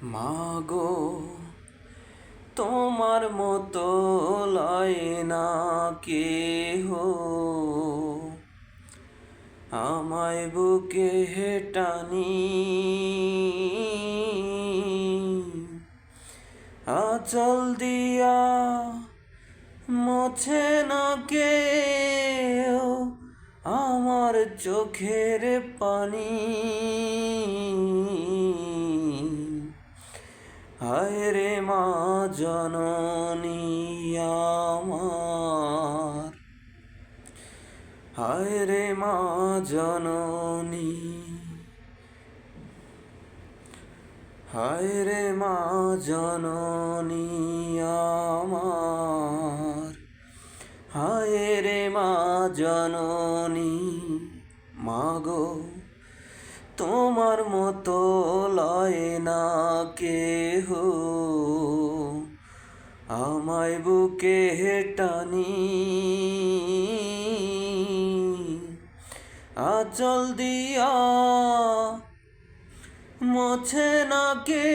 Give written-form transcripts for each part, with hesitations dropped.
মাগো তোমার মতো লয় না কেহ, আমায় বুকে হেটানি আঁচল দিয়া মোছে না কেউ আমার চোখের পানি। হায় রে মা জননী আমার, হায় রে মা জননী, হায় রে মা জননী আমার, হায় রে মা জননী। মাগো তোমার মতো লয় না কেহ, আমায় বুকে টানি আঁচল দিয়া মোছে না কে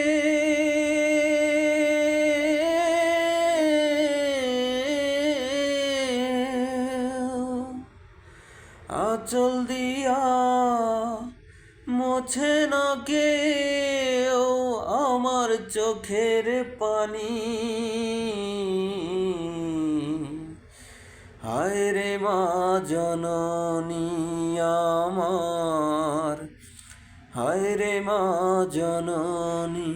আঁচল দিয়া মোছে না কেউ আমার চোখের পানি। হায় রে মা জননী আমার, হায় রে মা জননী।